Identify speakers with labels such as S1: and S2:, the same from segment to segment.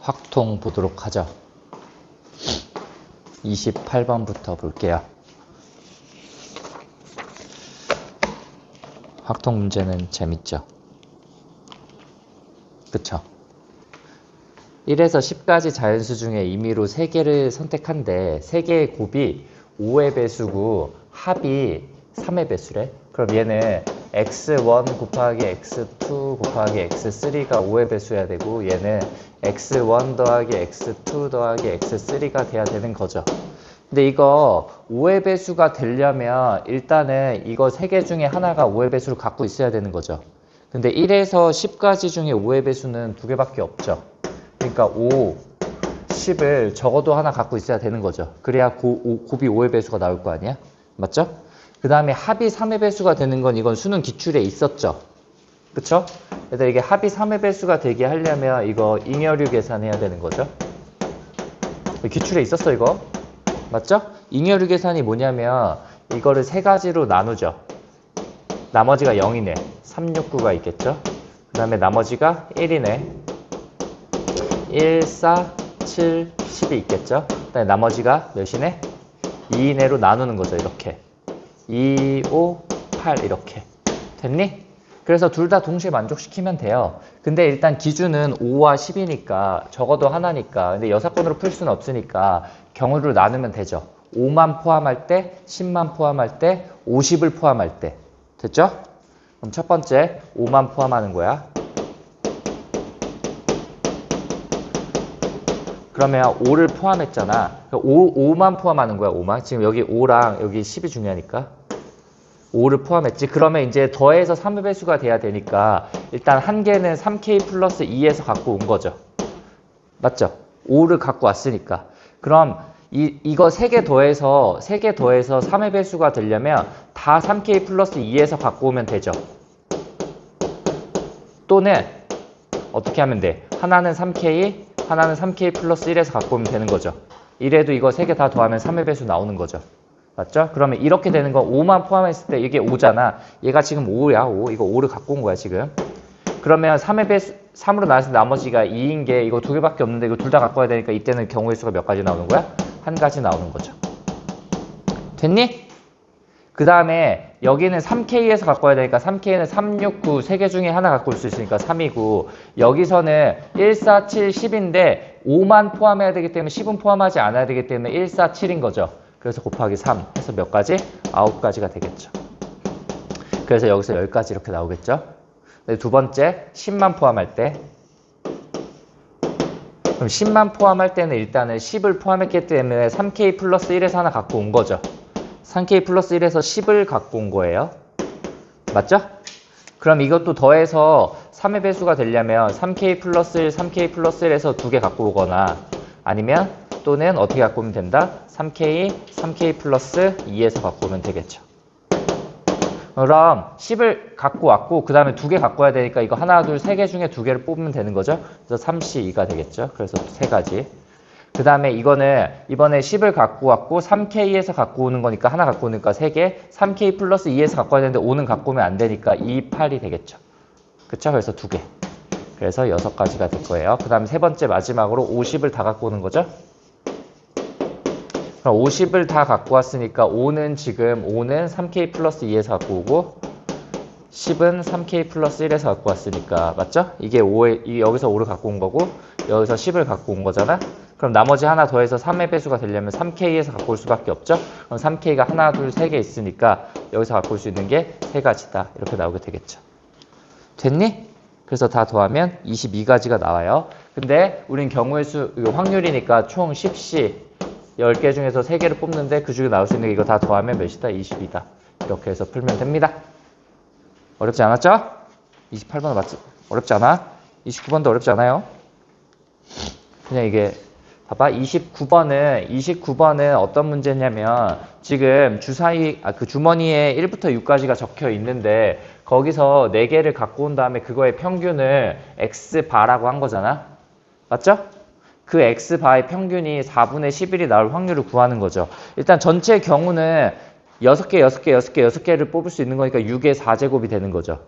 S1: 확통 보도록 하죠. 28번부터 볼게요. 확통 문제는 재밌죠. 그쵸? 1에서 10까지 자연수 중에 임의로 3개를 선택한데 3개의 곱이 5의 배수고 합이 3의 배수래. 그럼 얘는 x1 곱하기 x2 곱하기 x3가 5의 배수여야 되고 얘는 x1 더하기 x2 더하기 x3가 돼야 되는 거죠. 근데 이거 5의 배수가 되려면 일단은 이거 3개 중에 하나가 5의 배수를 갖고 있어야 되는 거죠. 근데 1에서 10까지 중에 5의 배수는 2개밖에 없죠. 그러니까 5, 10을 적어도 하나 갖고 있어야 되는 거죠. 그래야 곱이 5의 배수가 나올 거 아니야? 맞죠? 그 다음에 합이 3의 배수가 되는 건 이건 수능 기출에 있었죠. 그쵸? 그래서 이게 합이 3의 배수가 되게 하려면 이거 잉여류 계산해야 되는 거죠. 기출에 있었어 이거. 맞죠? 잉여류 계산이 뭐냐면 이거를 3가지로 나누죠. 나머지가 0이네. 3, 6, 9가 있겠죠. 그 다음에 나머지가 1이네. 1, 4, 7, 10이 있겠죠. 그 다음에 나머지가 몇이네? 2 이내로 나누는 거죠. 이렇게. 2, 5, 8 이렇게. 됐니? 그래서 둘 다 동시에 만족시키면 돼요. 근데 일단 기준은 5와 10이니까 적어도 하나니까. 근데 여사건으로 풀 수는 없으니까 경우를 나누면 되죠. 5만 포함할 때, 10만 포함할 때, 50을 포함할 때. 됐죠? 그럼 첫 번째 5만 포함하는 거야. 그러면 5를 포함했잖아. 5만 포함하는 거야. 5만. 지금 여기 5랑 여기 10이 중요하니까. 5를 포함했지. 그러면 이제 더해서 3의 배수가 돼야 되니까 일단 한 개는 3K 플러스 2에서 갖고 온 거죠. 맞죠? 5를 갖고 왔으니까. 그럼 이거 3개 더해서 3의 배수가 되려면 다 3K 플러스 2에서 갖고 오면 되죠. 또는 어떻게 하면 돼? 하나는 3K, 하나는 3K 플러스 1에서 갖고 오면 되는 거죠. 이래도 이거 3개 다 더하면 3의 배수 나오는 거죠. 맞죠? 그러면 이렇게 되는 거 5만 포함했을 때 이게 5잖아. 얘가 지금 5야. 5. 이거 5를 갖고 온 거야 지금. 그러면 3의 배수 3으로 나눴을 때 나머지가 2인 게 이거 2개밖에 없는데 이거 둘 다 갖고 와야 되니까 이때는 경우의 수가 몇 가지 나오는 거야? 한 가지 나오는 거죠. 됐니? 그 다음에 여기는 3K에서 갖고 와야 되니까 3K는 3, 6, 9 3개 중에 하나 갖고 올 수 있으니까 3이고 여기서는 1, 4, 7, 10인데 5만 포함해야 되기 때문에 10은 포함하지 않아야 되기 때문에 1, 4, 7인 거죠. 그래서 곱하기 3 해서 몇 가지? 9가지가 되겠죠. 그래서 여기서 10가지 이렇게 나오겠죠. 두 번째 10만 포함할 때 그럼 10만 포함할 때는 일단은 10을 포함했기 때문에 3K 플러스 1에서 하나 갖고 온 거죠. 3K 플러스 1에서 10을 갖고 온 거예요. 맞죠? 그럼 이것도 더해서 3의 배수가 되려면 3K 플러스 1, 3K 플러스 1에서 2개 갖고 오거나 아니면 또는 어떻게 갖고 오면 된다? 3K 플러스 2에서 갖고 오면 되겠죠. 그럼 10을 갖고 왔고 그 다음에 2개 갖고 와야 되니까 이거 하나, 둘, 3개 중에 2개를 뽑으면 되는 거죠. 그래서 3C2가 되겠죠. 그래서 3가지. 그 다음에 이거는 이번에 10을 갖고 왔고 3K에서 갖고 오는 거니까 하나 갖고 오니까 3개 3K 플러스 2에서 갖고 와야 되는데 5는 갖고 오면 안 되니까 2, 8이 되겠죠. 그쵸? 그래서 2개. 그래서 6가지가 될 거예요. 그 다음에 세 번째 마지막으로 50을 다 갖고 오는 거죠. 그럼 50을 다 갖고 왔으니까 5는 3K 플러스 2에서 갖고 오고 10은 3K 플러스 1에서 갖고 왔으니까 맞죠? 이게 여기서 5를 갖고 온 거고 여기서 10을 갖고 온 거잖아. 그럼 나머지 하나 더해서 3의 배수가 되려면 3K에서 갖고 올 수밖에 없죠? 그럼 3K가 하나, 둘, 3개 있으니까 여기서 갖고 올 수 있는 게 3가지다. 이렇게 나오게 되겠죠. 됐니? 그래서 다 더하면 22가지가 나와요. 근데 우린 경우의 수, 이거 확률이니까 총 10시 10개 중에서 3개를 뽑는데 그 중에 나올 수 있는 게 이거 다 더하면 몇이다? 20이다. 이렇게 해서 풀면 됩니다. 어렵지 않았죠? 28번은 맞지? 어렵지 않아? 29번도 어렵지 않아요? 그냥 이게 봐봐. 29번은 어떤 문제냐면 지금 그 주머니에 1부터 6까지가 적혀 있는데 거기서 4개를 갖고 온 다음에 그거의 평균을 X바라고 한 거잖아. 맞죠? 그 X바의 평균이 4분의 11이 나올 확률을 구하는 거죠. 일단 전체 경우는 6개를 뽑을 수 있는 거니까 6의 4제곱이 되는 거죠.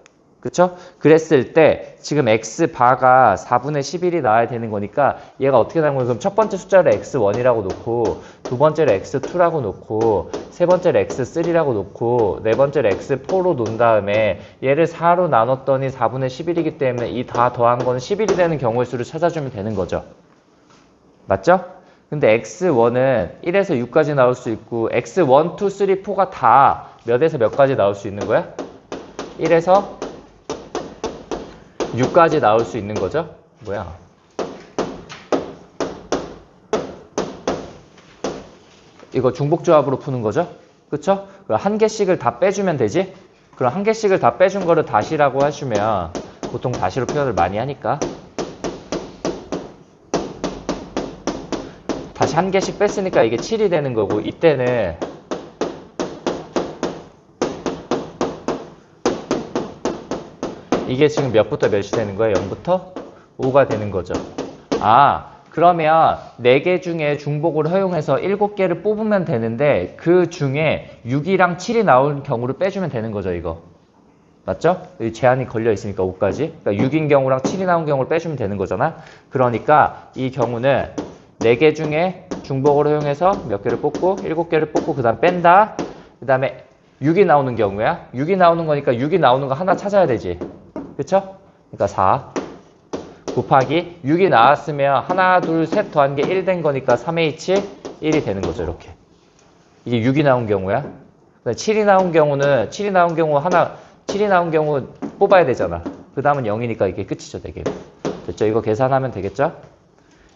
S1: 그쵸? 그랬을 때 지금 x바가 4분의 11이 나와야 되는 거니까 얘가 어떻게 나온 거예요? 그럼 첫 번째 숫자를 x1이라고 놓고 두 번째를 x2라고 놓고 세 번째를 x3라고 놓고 네 번째를 x4로 놓은 다음에 얘를 4로 나눴더니 4분의 11이기 때문에 이 다 더한 거는 11이 되는 경우의 수를 찾아주면 되는 거죠. 맞죠? 근데 x1은 1에서 6까지 나올 수 있고 x1, 2, 3, 4가 다 몇에서 몇까지 나올 수 있는 거야? 1에서 6까지 나올 수 있는 거죠? 뭐야? 이거 중복조합으로 푸는 거죠? 그쵸? 그럼 한 개씩을 다 빼주면 되지? 그럼 한 개씩을 다 빼준 거를 다시라고 하시면 보통 다시로 표현을 많이 하니까 다시 한 개씩 뺐으니까 이게 7이 되는 거고 이때는 이게 지금 몇부터 몇이 되는 거예요? 0부터 5가 되는 거죠. 아, 그러면 4개 중에 중복을 허용해서 7개를 뽑으면 되는데 그 중에 6이랑 7이 나온 경우를 빼주면 되는 거죠, 이거. 맞죠? 여기 제한이 걸려 있으니까 5까지. 그러니까 6인 경우랑 7이 나온 경우를 빼주면 되는 거잖아. 그러니까 이 경우는 4개 중에 중복을 허용해서 몇 개를 뽑고 7개를 뽑고 그 다음 뺀다. 그 다음에 6이 나오는 경우야. 6이 나오는 거니까 6이 나오는 거 하나 찾아야 되지. 그쵸? 그러니까 4 곱하기 6이 나왔으면 하나, 둘, 셋 더한 게 1 된 거니까 3H 1이 되는 거죠. 이렇게. 이게 6이 나온 경우야. 7이 나온 경우는 7이 나온 경우 뽑아야 되잖아. 그 다음은 0이니까 이게 끝이죠. 되게. 됐죠? 이거 계산하면 되겠죠?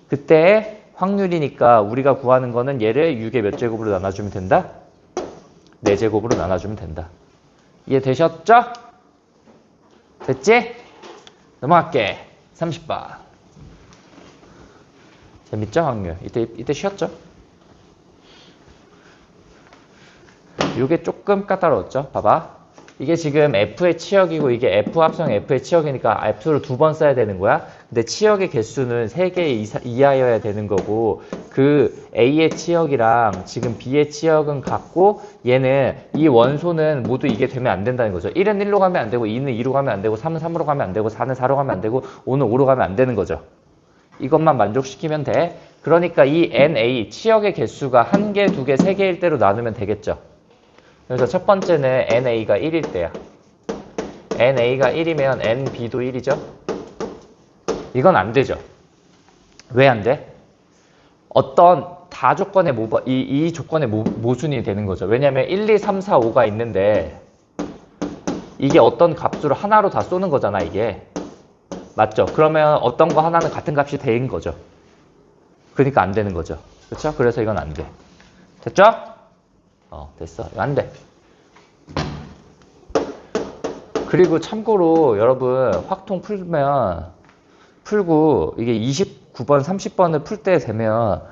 S1: 그때 확률이니까 우리가 구하는 거는 얘를 6의 몇 제곱으로 나눠주면 된다? 4제곱으로 나눠주면 된다. 이해되셨죠? 됐지? 넘어갈게. 30번. 재밌죠? 확률. 이때 쉬었죠? 이게 조금 까다로웠죠? 봐봐. 이게 지금 F의 치역이고 이게 F 합성 F의 치역이니까 F를 2번 써야 되는 거야. 근데 치역의 개수는 3개 이하여야 되는 거고 그 A의 치역이랑 지금 B의 치역은 같고 얘는 이 원소는 모두 이게 되면 안 된다는 거죠. 1은 1로 가면 안 되고 2는 2로 가면 안 되고 3은 3으로 가면 안 되고 4는 4로 가면 안 되고 5는 5로 가면 안 되는 거죠. 이것만 만족시키면 돼. 그러니까 이 NA 치역의 개수가 1개, 2개, 3개일 때로 나누면 되겠죠. 그래서 첫 번째는 NA가 1일 때야. NA가 1이면 NB도 1이죠. 이건 안 되죠. 왜 안 돼? 어떤 다 조건의 이 조건의 모순이 되는 거죠. 왜냐하면 1, 2, 3, 4, 5가 있는데 이게 어떤 값으로 하나로 다 쏘는 거잖아, 이게. 맞죠? 그러면 어떤 거 하나는 같은 값이 되는 거죠. 그러니까 안 되는 거죠. 그렇죠? 그래서 이건 안 돼. 됐죠? 됐어. 이거 안 돼. 그리고 참고로 여러분 확통 풀고 이게 29번, 30번을 풀 때 되면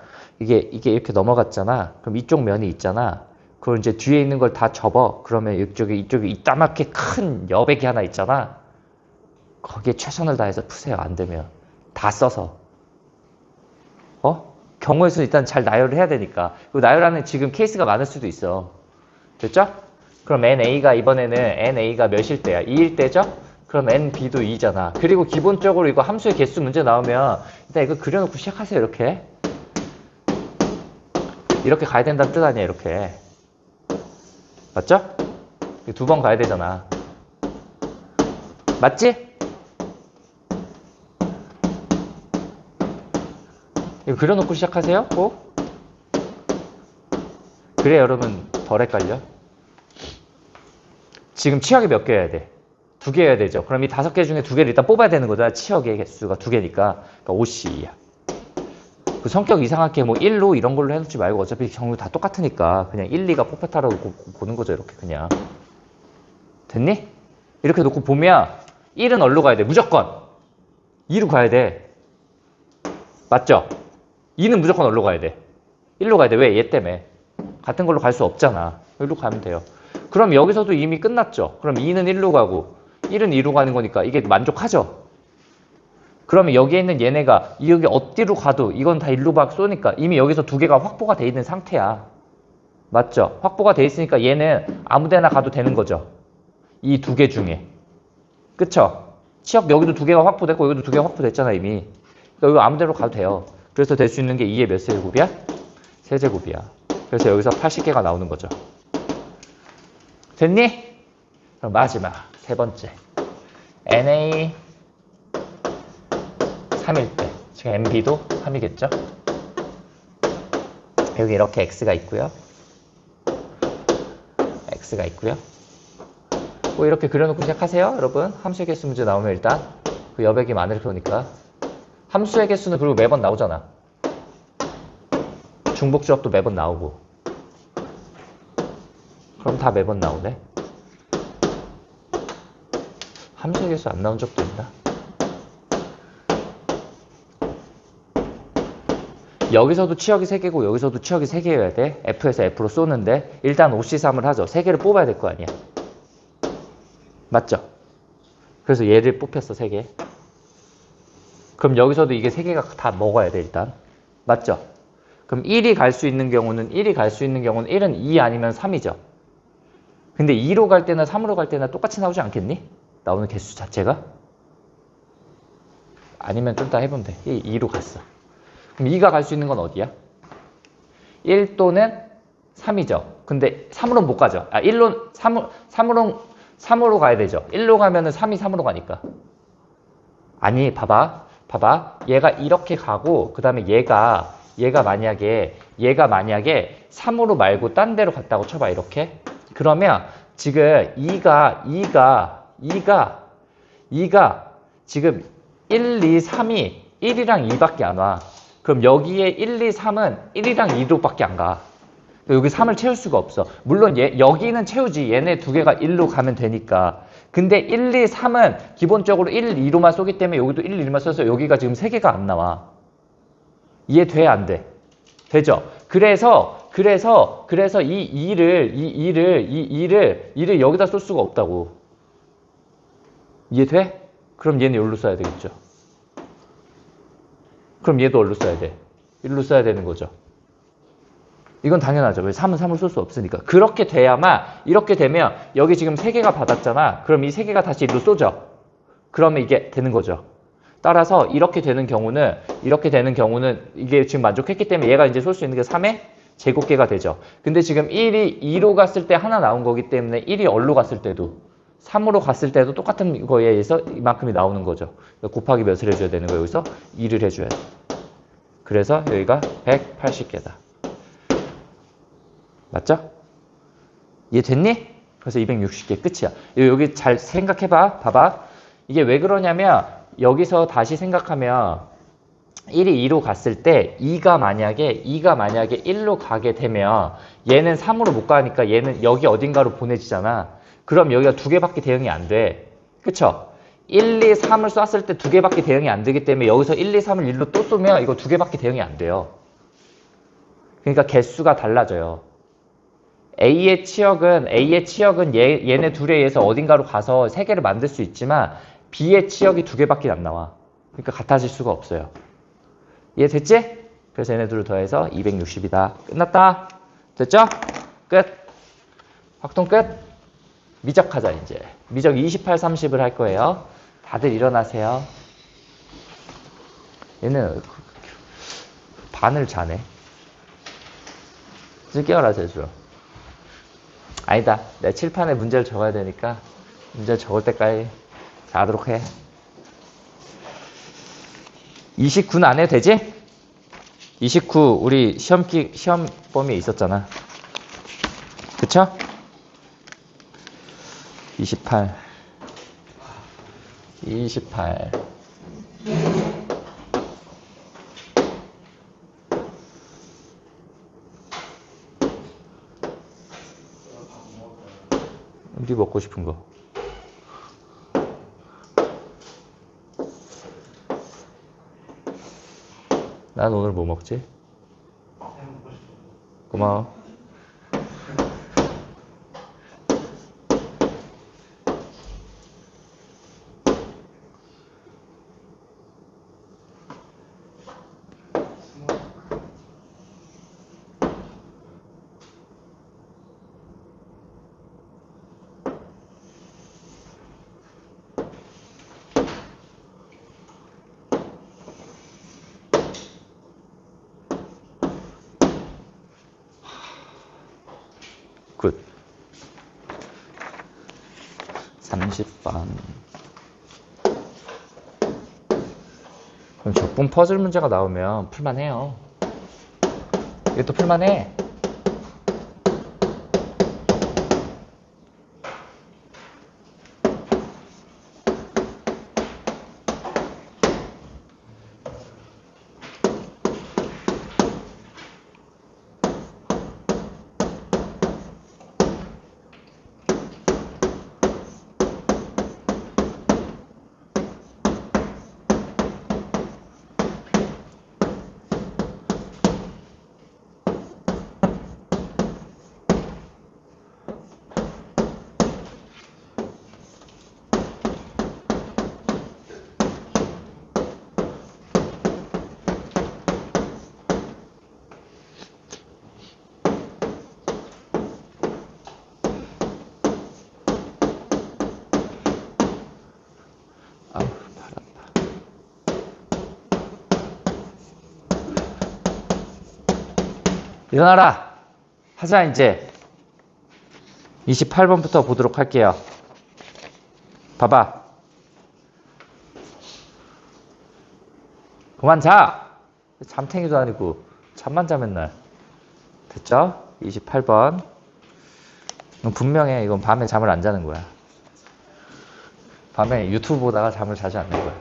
S1: 이게 이렇게 넘어갔잖아. 그럼 이쪽 면이 있잖아. 그걸 이제 뒤에 있는 걸 다 접어. 그러면 이쪽에 이따맣게 큰 여백이 하나 있잖아. 거기에 최선을 다해서 푸세요. 안 되면. 다 써서. 경우의 수는 일단 잘 나열을 해야 되니까. 그리고 나열하는 지금 케이스가 많을 수도 있어. 됐죠? 그럼 NA가 이번에는 NA가 몇일 때야? 2일 때죠? 그럼 NB도 2잖아. 그리고 기본적으로 이거 함수의 개수 문제 나오면 일단 이거 그려놓고 시작하세요. 이렇게 가야 된다는 뜻 아니야. 이렇게. 맞죠? 2번 가야 되잖아. 맞지? 이거 그려놓고 시작하세요. 꼭. 그래 여러분 덜 헷갈려. 지금 치역이 몇 개여야 돼? 2개여야 되죠. 그럼 이 5개 중에 2개를 일단 뽑아야 되는 거잖아. 치역의 개수가 2개니까. 그러니까 5C야. 그 성격 이상하게 뭐 1로 이런 걸로 해놓지 말고 어차피 경우 다 똑같으니까 그냥 1, 2가 뽑혔다라고 보는 거죠. 이렇게 그냥. 됐니? 이렇게 놓고 보면 1은 어디로 가야 돼? 무조건 2로 가야 돼. 맞죠? 2는 무조건 어디로 가야 돼? 1로 가야 돼. 왜? 얘 때문에. 같은 걸로 갈 수 없잖아. 여기로 가면 돼요. 그럼 여기서도 이미 끝났죠. 그럼 2는 1로 가고 1은 2로 가는 거니까 이게 만족하죠. 그러면 여기에 있는 얘네가 여기 어디로 가도 이건 다 1로 막 쏘니까 이미 여기서 2개가 확보가 돼 있는 상태야. 맞죠? 확보가 돼 있으니까 얘는 아무 데나 가도 되는 거죠. 이 2개 중에. 그쵸? 치역 여기도 두 개가 확보됐고 여기도 두 개가 확보됐잖아 이미. 그러니까 여기 아무데로 가도 돼요. 그래서 될 수 있는 게 2의 몇 세제곱이야? 세제곱이야. 그래서 여기서 80개가 나오는 거죠. 됐니? 그럼 마지막 세 번째 NA 3일 때 지금 MB도 3이겠죠? 여기 이렇게 X가 있고요. X가 있고요. 뭐 이렇게 그려놓고 시작하세요, 여러분. 함수의 개수 문제 나오면 일단 그 여백이 많을 거니까. 함수의 개수는 그리고 매번 나오잖아. 중복조합도 매번 나오고. 그럼 다 매번 나오네. 함수의 개수 안 나온 적도 있나? 여기서도 치역이 3개고 여기서도 치역이 3개여야 돼. F에서 F로 쏘는데 일단 OC3을 하죠. 3개를 뽑아야 될 거 아니야. 맞죠? 그래서 얘를 뽑혔어, 3개. 그럼 여기서도 이게 3개가 다 먹어야 돼, 일단. 맞죠? 그럼 1이 갈 수 있는 경우는 1은 2 아니면 3이죠. 근데 2로 갈 때나 3으로 갈 때나 똑같이 나오지 않겠니? 나오는 개수 자체가? 아니면 좀 이따 해보면 돼. 2로 갔어. 그럼 2가 갈 수 있는 건 어디야? 1 또는 3이죠. 근데 3으로는 못 가죠. 3으로 가야 되죠. 1로 가면은 3이 3으로 가니까. 아니, 봐봐. 얘가 이렇게 가고, 그 다음에 얘가 만약에 3으로 말고 딴 데로 갔다고 쳐봐, 이렇게. 그러면 지금 2가 지금 1, 2, 3이 1이랑 2밖에 안 와. 그럼 여기에 1, 2, 3은 1이랑 2로밖에 안 가. 여기 3을 채울 수가 없어. 물론 여기는 채우지. 얘네 두 개가 1로 가면 되니까. 근데 1, 2, 3은 기본적으로 1, 2로만 쏘기 때문에 여기도 1, 2로만 써서 여기가 지금 3개가 안 나와. 이해돼? 안 돼? 되죠? 그래서 이 2를 여기다 쏠 수가 없다고. 이해돼? 그럼 얘는 여기로 써야 되겠죠. 그럼 얘도 어디로 써야 돼? 1로 써야 되는 거죠. 이건 당연하죠. 왜 3은 3을 쏠 수 없으니까. 그렇게 돼야만, 이렇게 되면 여기 지금 3개가 받았잖아. 그럼 이 3개가 다시 1로 쏘죠. 그러면 이게 되는 거죠. 따라서 이렇게 되는 경우는 이게 지금 만족했기 때문에 얘가 이제 쏠 수 있는 게 3의 제곱계가 되죠. 근데 지금 1이 2로 갔을 때 하나 나온 거기 때문에 1이 얼로 갔을 때도 3으로 갔을 때도 똑같은 거에 의해서 이만큼이 나오는 거죠. 곱하기 몇을 해줘야 되는 거예요? 여기서 2를 해줘야 돼. 그래서 여기가 180개다. 맞죠? 이해됐니? 그래서 260개 끝이야. 여기 잘 생각해봐. 봐봐. 이게 왜 그러냐면 여기서 다시 생각하면 1이 2로 갔을 때 2가 만약에 1로 가게 되면 얘는 3으로 못 가니까 얘는 여기 어딘가로 보내지잖아. 그럼 여기가 두 개밖에 대응이 안 돼. 그쵸? 1, 2, 3을 쐈을 때 두 개밖에 대응이 안 되기 때문에 여기서 1, 2, 3을 1로 또 쏘면 이거 두 개밖에 대응이 안 돼요. 그러니까 개수가 달라져요. A의 치역은 얘네 둘에 의해서 어딘가로 가서 세 개를 만들 수 있지만 B의 치역이 두 개밖에 안 나와. 그러니까 같아질 수가 없어요. 이해됐지? 그래서 얘네 둘을 더해서 260이다. 끝났다. 됐죠? 끝. 확통 끝. 미적하자 이제. 미적 28, 30을 할 거예요. 다들 일어나세요. 얘는 반을 자네. 이제 깨워라 제주. 아니다. 내가 칠판에 문제를 적어야 되니까 문제를 적을 때까지 자도록 해. 29는 안 해도 되지? 29 우리 시험 범위에 있었잖아. 그쵸? 28 네 먹고 싶은 거. 난 오늘 뭐 먹지? 고마워. 굿. 30번. 그럼 적분 퍼즐 문제가 나오면 풀만해요. 이것도 풀만해. 일어나라! 하자, 이제. 28번부터 보도록 할게요. 봐봐. 그만 자! 잠탱이도 아니고, 잠만 자, 맨날. 됐죠? 28번. 분명해. 이건 밤에 잠을 안 자는 거야. 밤에 유튜브 보다가 잠을 자지 않는 거야.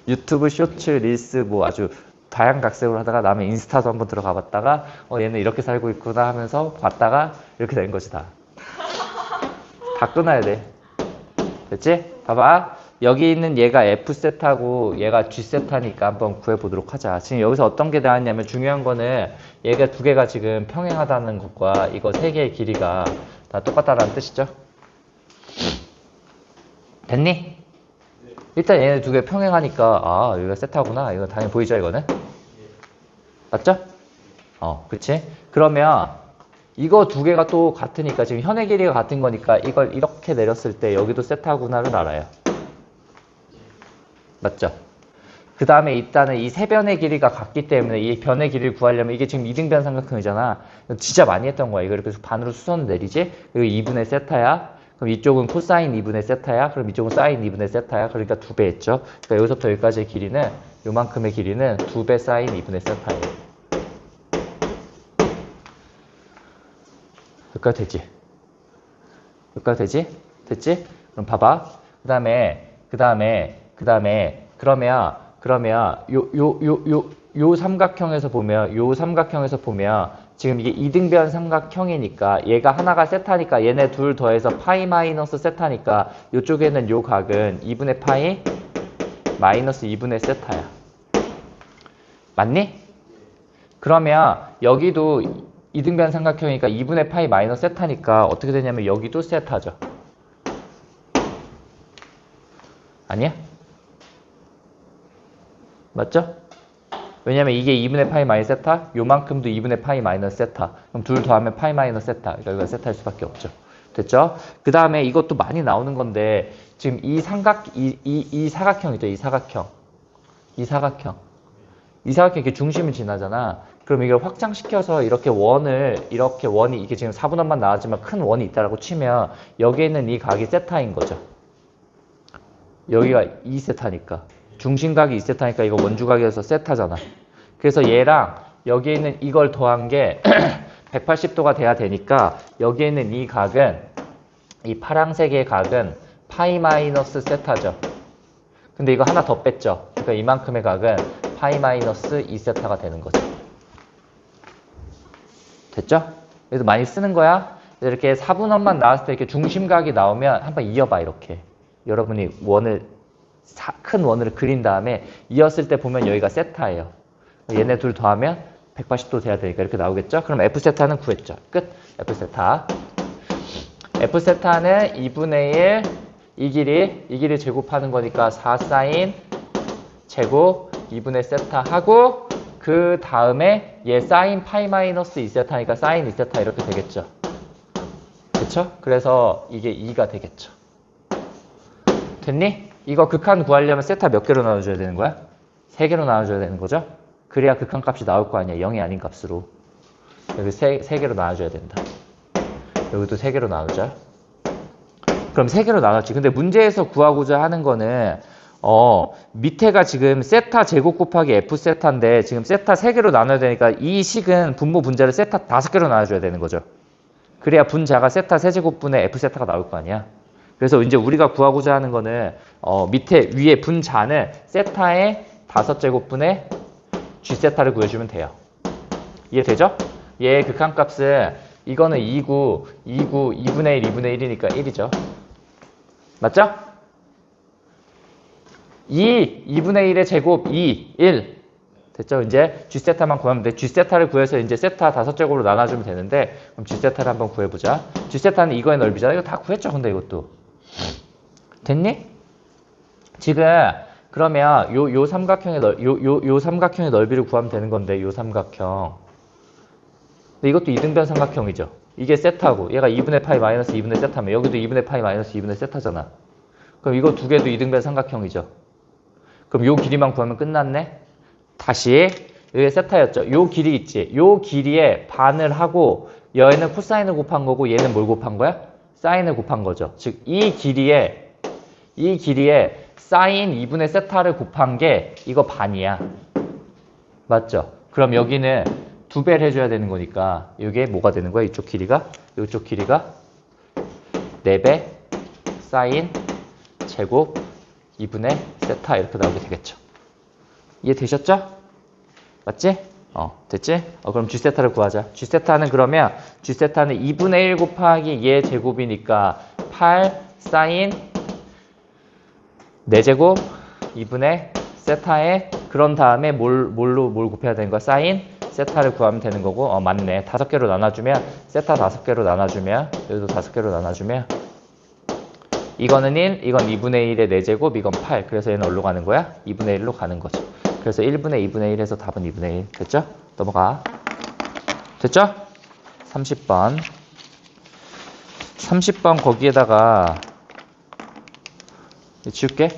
S1: 유튜브 쇼츠, 릴스, 뭐 아주 다양각색으로 하다가 남의 인스타도 한번 들어가 봤다가 얘는 이렇게 살고 있구나 하면서 봤다가 이렇게 된 것이 다 끊어야 돼. 됐지? 봐봐. 여기 있는 얘가 F셋하고 얘가 G셋하니까 한번 구해보도록 하자. 지금 여기서 어떤 게 나왔냐면 중요한 거는 얘가 두 개가 지금 평행하다는 것과 이거 세 개의 길이가 다 똑같다는 뜻이죠. 됐니? 일단 얘네 두 개 평행하니까 여기가 세타구나. 이거 당연히 보이죠, 이거는? 맞죠? 그치? 그러면 이거 두 개가 또 같으니까 지금 현의 길이가 같은 거니까 이걸 이렇게 내렸을 때 여기도 세타구나를 알아요. 맞죠? 그 다음에 일단은 이 세 변의 길이가 같기 때문에 이 변의 길이를 구하려면 이게 지금 이등변 삼각형이잖아. 진짜 많이 했던 거야. 이걸 이렇게 반으로 수선 내리지? 그리고 2분의 세타야. 그럼 이쪽은 코사인 2분의 세타야. 그럼 이쪽은 사인 2분의 세타야. 그러니까 2배 했죠. 그러니까 여기서부터 여기까지의 길이는 요만큼의 길이는 2배 사인 2분의 세타예요. 여기까지 되지? 여기까지 되지? 됐지? 그럼 봐봐. 그러면 요 삼각형에서 보면 지금 이게 이등변 삼각형이니까 얘가 하나가 세타니까 얘네 둘 더해서 파이 마이너스 세타니까 이쪽에는 요 각은 2분의 파이 마이너스 2분의 세타야. 맞니? 그러면 여기도 이등변 삼각형이니까 2분의 파이 마이너스 세타니까 어떻게 되냐면 여기도 세타죠. 아니야? 맞죠? 왜냐면 이게 2분의 파이 마이너스 세타, 요만큼도 2분의 파이 마이너스 세타. 그럼 둘 더하면 파이 마이너스 세타. 그러니까 이거 세타일 수밖에 없죠. 됐죠? 그 다음에 이것도 많이 나오는 건데 지금 이 사각형이죠. 이 사각형 이렇게 중심을 지나잖아. 그럼 이걸 확장시켜서 이렇게 원이 이게 지금 4분원만 나왔지만 큰 원이 있다라고 치면 여기에 있는 이 각이 세타인 거죠. 여기가 2세타니까. 중심각이 2세타니까 이거 원주각에서 세타잖아. 그래서 얘랑 여기에 있는 이걸 더한 게 180도가 돼야 되니까 여기에 있는 이 각은 이 파란색의 각은 파이 마이너스 세타죠. 근데 이거 하나 더 뺐죠. 그러니까 이만큼의 각은 파이 마이너스 2세타가 되는 거죠. 됐죠? 그래서 많이 쓰는 거야. 이렇게 4분원만 나왔을 때 이렇게 중심각이 나오면 한번 이어봐. 이렇게 여러분이 큰 원을 그린 다음에 이었을 때 보면 여기가 세타예요. 얘네 둘 더하면 180도 돼야 되니까 이렇게 나오겠죠? 그럼 F세타는 구했죠. 끝. F세타. F세타는 2분의 1 이 길이 제곱하는 거니까 4사인 제곱 2분의 세타 하고 그 다음에 얘 사인 파이 마이너스 2세타니까 사인 2세타 이렇게 되겠죠. 그쵸? 그래서 이게 2가 되겠죠. 됐니? 이거 극한 구하려면 세타 몇 개로 나눠줘야 되는 거야? 3개로 나눠줘야 되는 거죠? 그래야 극한 값이 나올 거 아니야. 0이 아닌 값으로. 여기 3개로 나눠줘야 된다. 여기도 3개로 나누자. 그럼 3개로 나눴지. 근데 문제에서 구하고자 하는 거는 밑에가 지금 세타 제곱 곱하기 F 세타인데 지금 세타 3개로 나눠야 되니까 이 식은 분모 분자를 세타 5개로 나눠줘야 되는 거죠. 그래야 분자가 세타 세제곱분의 F 세타가 나올 거 아니야. 그래서 이제 우리가 구하고자 하는 거는 밑에 위에 분자는 세타의 5제곱분의 G 세타를 구해주면 돼요. 이해되죠? 얘의 극한값은 이거는 2구, 2분의 1, 2분의 1이니까 1이죠. 맞죠? 2분의 1의 제곱 2, 1. 됐죠? 이제 G세타만 구하면 돼. G세타를 구해서 이제 세타 5제곱으로 나눠주면 되는데, 그럼 G세타를 한번 구해보자. G세타는 이거의 넓이잖아. 이거 다 구했죠? 근데 이것도. 됐니? 지금, 그러면 요 삼각형의 넓이를 구하면 되는 건데, 요 삼각형. 근데 이것도 이등변 삼각형이죠. 이게 세타고, 얘가 2분의 파이 마이너스 2분의 세타면, 여기도 2분의 파이 마이너스 2분의 세타잖아. 그럼 이거 두 개도 이등변 삼각형이죠. 그럼 요 길이만 구하면 끝났네? 다시 여기 세타였죠. 요 길이 있지. 요 길이에 반을 하고 얘는 코사인을 곱한 거고 얘는 뭘 곱한 거야? 사인을 곱한 거죠. 즉 이 길이에 사인 2분의 세타를 곱한 게 이거 반이야. 맞죠? 그럼 여기는 2배를 해줘야 되는 거니까 이게 뭐가 되는 거야? 이쪽 길이가 4배 사인 제곱 2분의 세타 이렇게 나오게 되겠죠. 이해되셨죠? 맞지? 됐지? 그럼 G세타를 구하자. G세타는 그러면 G세타는 2분의 1 곱하기 얘 제곱이니까 8 사인 4제곱 2분의 세타에 그런 다음에 뭘 곱해야 되는 거야? 사인 세타를 구하면 되는 거고 맞네. 5개로 나눠주면 세타 5개로 나눠주면 여기도 5개로 나눠주면 이거는 1, 이건 2분의 1의 4제곱, 이건 8. 그래서 얘는 어디로 가는 거야? 2분의 1로 가는 거죠. 그래서 1분의 2분의 1에서 답은 2분의 1. 됐죠? 넘어가. 됐죠? 30번. 30번 거기에다가 지울게.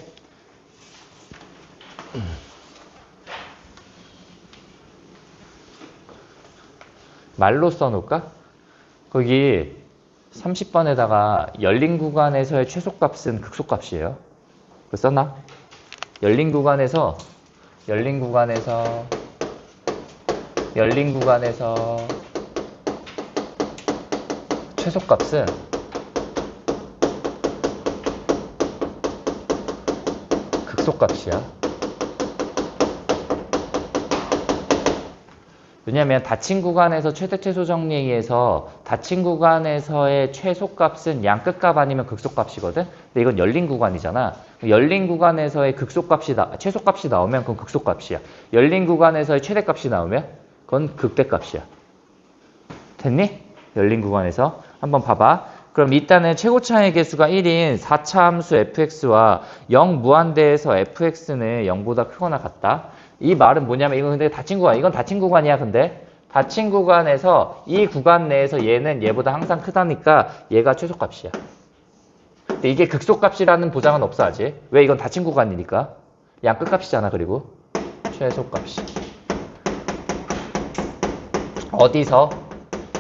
S1: 말로 써놓을까? 거기 30번에다가 열린 구간에서의 최소값은 극소값이에요. 그거 썼나? 열린 구간에서 최소값은 극소값이야. 왜냐면 닫힌 구간에서 최대 최소 정리에 의해서 닫힌 구간에서의 최소값은 양끝값 아니면 극소값이거든. 근데 이건 열린 구간이잖아. 열린 구간에서의 최소값이 나오면 그건 극소값이야. 열린 구간에서의 최대값이 나오면 그건 극대값이야. 됐니? 열린 구간에서 한번 봐봐. 그럼 일단은 최고차의 개수가 1인 4차 함수 fx와 0 무한대에서 fx는 0보다 크거나 같다. 이 말은 뭐냐면 이건 근데 닫힌 구간, 이건 닫힌 구간이야. 근데 닫힌 구간에서 이 구간 내에서 얘는 얘보다 항상 크다니까 얘가 최소값이야. 근데 이게 극소값이라는 보장은 없어 아직. 왜? 이건 닫힌 구간이니까. 양끝값이잖아. 그리고 최소값이 어디서?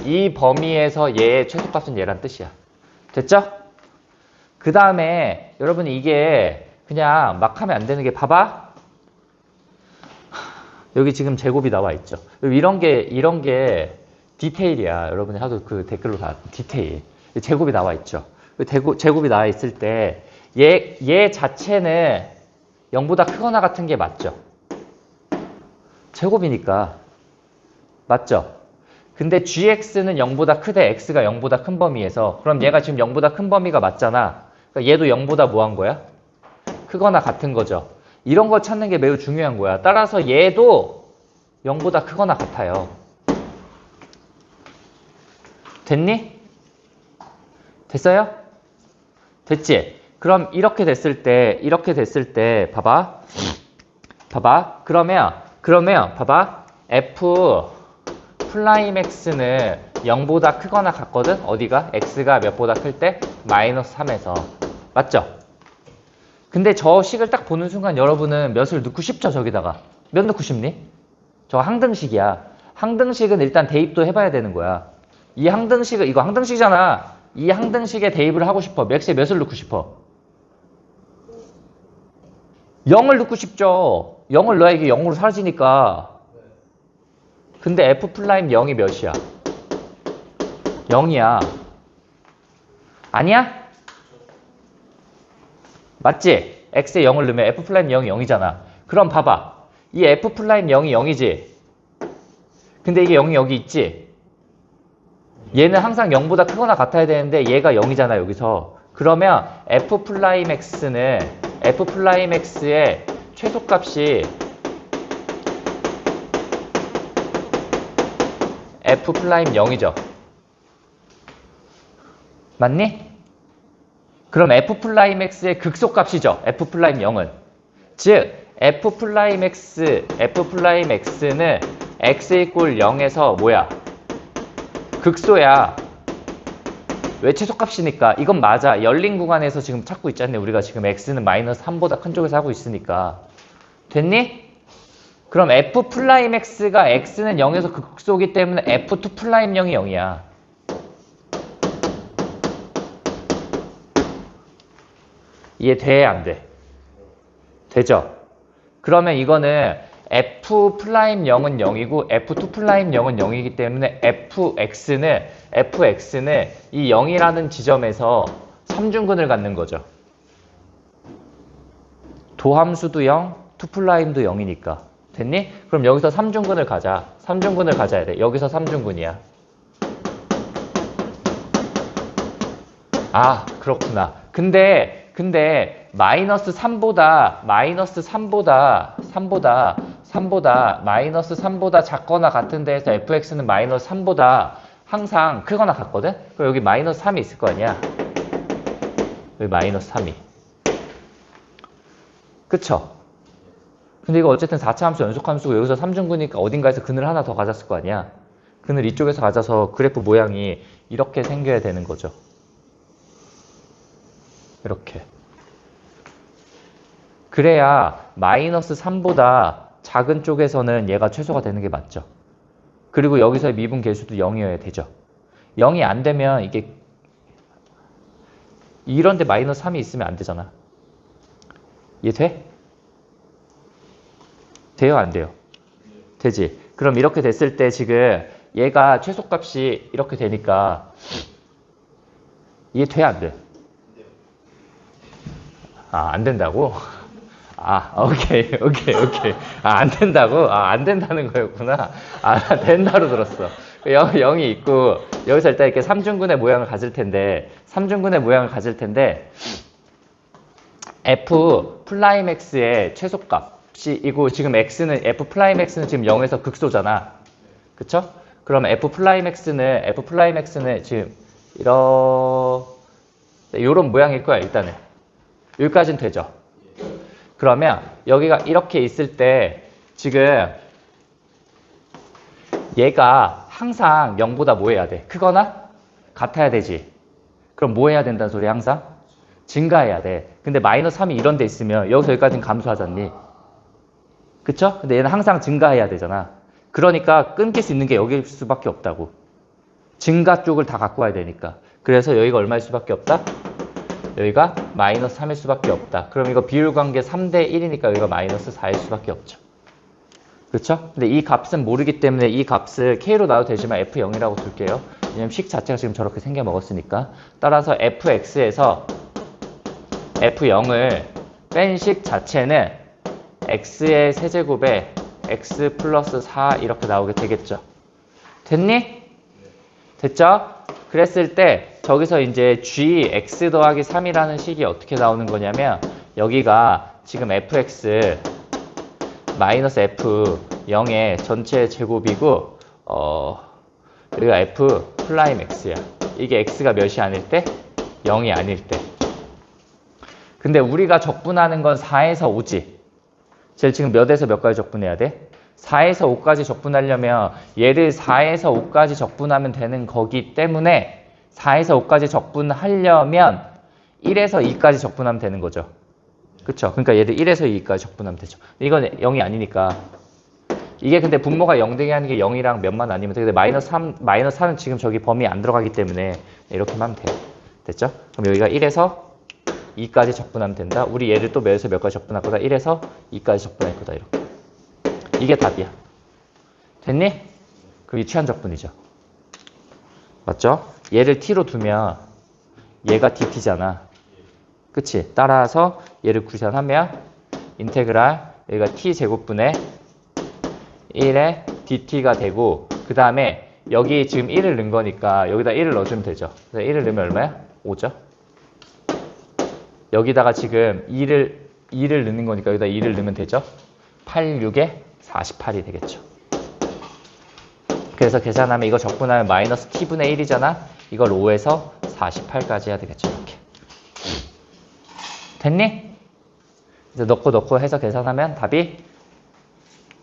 S1: 이 범위에서 얘의 최소값은 얘란 뜻이야. 됐죠? 그 다음에 여러분 이게 그냥 막 하면 안 되는 게 봐봐. 여기 지금 제곱이 나와 있죠. 이런 게 디테일이야. 여러분이 하도 그 댓글로 다 디테일. 제곱이 나와 있죠. 제곱이 나와 있을 때 얘 자체는 0보다 크거나 같은 게 맞죠. 제곱이니까. 맞죠? 근데 gx는 0보다 크대 x가 0보다 큰 범위에서 그럼 얘가 지금 0보다 큰 범위가 맞잖아. 그러니까 얘도 0보다 뭐 한 거야? 크거나 같은 거죠. 이런 거 찾는 게 매우 중요한 거야. 따라서 얘도 0보다 크거나 같아요. 됐니? 됐어요? 됐지? 그럼 이렇게 됐을 때 봐봐. 그러면 봐봐. f 플라임 x는 0보다 크거나 같거든? 어디가? x가 몇보다 클 때? 마이너스 3에서. 맞죠? 근데 저 식을 딱 보는 순간 여러분은 몇을 넣고 싶죠? 저기다가. 몇 넣고 싶니? 저 항등식이야. 항등식은 일단 대입도 해봐야 되는 거야. 이 항등식을, 이거 항등식이잖아. 이 항등식에 대입을 하고 싶어. x에 몇을 넣고 싶어? 0을 넣고 싶죠. 0을 넣어야 이게 0으로 사라지니까. 근데 f 플라임 0이 몇이야? 0이야. 아니야? 맞지? x에 0을 넣으면 f 플라임 0이 0이잖아. 그럼 봐봐. 이 f 플라임 0이 0이지? 근데 이게 0이 여기 있지? 얘는 항상 0보다 크거나 같아야 되는데 얘가 0이잖아, 여기서. 그러면 f 플라임 x는 f 플라임 x의 최소값이 f 플라임 0이죠. 맞니? 그럼 f 플라임 x의 극소값이죠. f 플라임 0은. 즉 f 플라임 x는 x 이꼴 0에서 뭐야? 극소야. 왜 최소값이니까? 이건 맞아. 열린 구간에서 지금 찾고 있잖니. 우리가 지금 x는 마이너스 3보다 큰 쪽에서 하고 있으니까. 됐니? 그럼 f 플라임 x가 x는 0에서 극소이기 때문에 f2 플라임 0이 0이야. 이해돼? 안 돼? 되죠? 그러면 이거는 f 플라임 0은 0이고 f2 플라임 0은 0이기 때문에 fx는 이 0이라는 지점에서 삼중근을 갖는 거죠. 도함수도 0, 2 플라임도 0이니까. 됐니? 그럼 여기서 삼중근을 가자. 삼중근을 가져야 돼. 여기서 삼중근이야. 아, 그렇구나. 근데 마이너스 3보다 작거나 같은 데에서 fx는 마이너스 3보다 항상 크거나 같거든? 그럼 여기 마이너스 3이 있을 거 아니야? 여기 마이너스 3이. 그쵸? 근데 이거 어쨌든 4차 함수 연속함수고 여기서 삼중근이니까 어딘가에서 근을 하나 더 가졌을 거 아니야? 근을 이쪽에서 가져서 그래프 모양이 이렇게 생겨야 되는 거죠. 이렇게. 그래야 마이너스 3보다 작은 쪽에서는 얘가 최소가 되는 게 맞죠. 그리고 여기서의 미분 계수도 0이어야 되죠. 0이 안 되면 이게 이런데 마이너스 3이 있으면 안 되잖아. 이해돼? 돼요? 안 돼요? 되지. 그럼 이렇게 됐을 때 지금 얘가 최소값이 이렇게 되니까 이해돼? 안 돼? 아, 안 된다고? 아, 오케이. 아, 안 된다고? 아, 안 된다는 거였구나. 아, 된다로 들었어. 0이 있고, 여기서 일단 이렇게 삼중근의 모양을 가질 텐데, f 플라임 x의 최소값이고, 지금 f 플라임 x는 지금 0에서 극소잖아. 그쵸? 그럼 f 플라임 x는 지금, 요런 모양일 거야, 일단은. 여기까지는 되죠? 그러면 여기가 이렇게 있을 때 지금 얘가 항상 0보다 뭐 해야 돼? 크거나 같아야 되지. 그럼 뭐 해야 된다는 소리 항상? 증가해야 돼. 근데 마이너스 3이 이런 데 있으면 여기서 여기까지는 감소하잖니. 그쵸? 근데 얘는 항상 증가해야 되잖아. 그러니까 끊길 수 있는 게 여기일 수밖에 없다고. 증가 쪽을 다 갖고 와야 되니까. 그래서 여기가 얼마일 수밖에 없다? 여기가 마이너스 3일 수밖에 없다. 그럼 이거 비율관계 3대 1이니까 여기가 마이너스 4일 수밖에 없죠. 그렇죠? 근데 이 값은 모르기 때문에 이 값을 K로 놔도 되지만 F0이라고 둘게요. 왜냐면 식 자체가 지금 저렇게 생겨 먹었으니까. 따라서 Fx에서 F0을 뺀 식 자체는 X의 세제곱에 X 플러스 4 이렇게 나오게 되겠죠. 됐니? 됐죠? 그랬을 때 저기서 이제 g x 더하기 3이라는 식이 어떻게 나오는 거냐면 여기가 지금 fx 마이너스 f 0의 전체 제곱이고 여기가 f 플라임 x야. 이게 x가 몇이 아닐 때? 0이 아닐 때. 근데 우리가 적분하는 건 4에서 5지. 제일 지금 몇에서 몇까지 적분해야 돼? 4에서 5까지 적분하려면 얘를 4에서 5까지 적분하면 되는 거기 때문에 4에서 5까지 적분하려면 1에서 2까지 적분하면 되는 거죠. 그쵸? 그러니까 얘를 1에서 2까지 적분하면 되죠. 이건 0이 아니니까 이게 근데 분모가 0 되게 하는 게 0이랑 몇만 아니면 돼. 근데 마이너스 4는 지금 저기 범위 안 들어가기 때문에 이렇게만 하면 돼요. 됐죠? 그럼 여기가 1에서 2까지 적분하면 된다. 우리 얘를 또 몇에서 몇까지 적분할 거다. 1에서 2까지 적분할 거다. 이렇게. 이게 답이야. 됐니? 그럼 유치한 적분이죠. 맞죠? 얘를 t로 두면 얘가 dt잖아. 그치? 따라서 얘를 구현하면 인테그랄 여기가 t제곱분의 1에 dt가 되고 그 다음에 여기 지금 1을 넣은 거니까 여기다 1을 넣어주면 되죠. 그래서 1을 넣으면 얼마야? 5죠. 여기다가 지금 2를 넣는 거니까 여기다 2를 넣으면 되죠. 8, 6에 48이 되겠죠. 그래서 계산하면 이거 적분하면 마이너스 t분의 1이잖아. 이걸 5에서 48까지 해야 되겠죠. 이렇게. 됐니? 이제 넣고 해서 계산하면 답이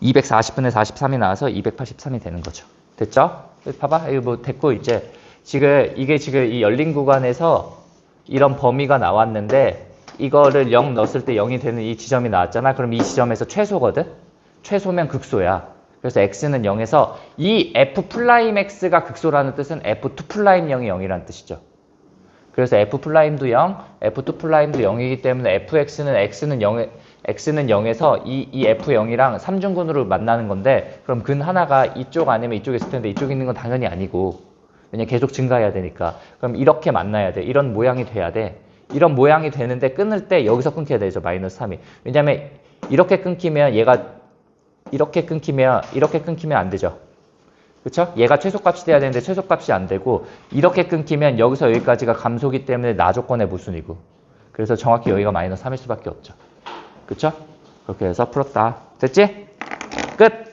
S1: 240분의 43이 나와서 283이 되는 거죠. 됐죠? 봐봐. 이거 뭐 됐고 이제 이게 지금 이 열린 구간에서 이런 범위가 나왔는데 이거를 0 넣었을 때 0이 되는 이 지점이 나왔잖아. 그럼 이 지점에서 최소거든? 최소면 극소야. 그래서 x는 0에서 이 f'x가 극소라는 뜻은 f2'0이 0이라는 뜻이죠. 그래서 f'도 0, f2'도 0이기 때문에 x는 0에서 이 f0이랑 삼중근으로 만나는 건데 그럼 근 하나가 이쪽 아니면 이쪽에 있을 텐데 이쪽에 있는 건 당연히 아니고 왜냐면 계속 증가해야 되니까 그럼 이렇게 만나야 돼. 이런 모양이 돼야 돼. 이런 모양이 되는데 끊을 때 여기서 끊겨야 되죠. 마이너스 3이. 왜냐면 이렇게 끊기면 이렇게 끊기면 안 되죠. 그쵸? 얘가 최소값이 돼야 되는데 최소값이 안 되고 이렇게 끊기면 여기서 여기까지가 감소기 때문에 나 조건의 모순이고 그래서 정확히 여기가 마이너스 3일 수밖에 없죠. 그쵸? 그렇게 해서 풀었다. 됐지? 끝!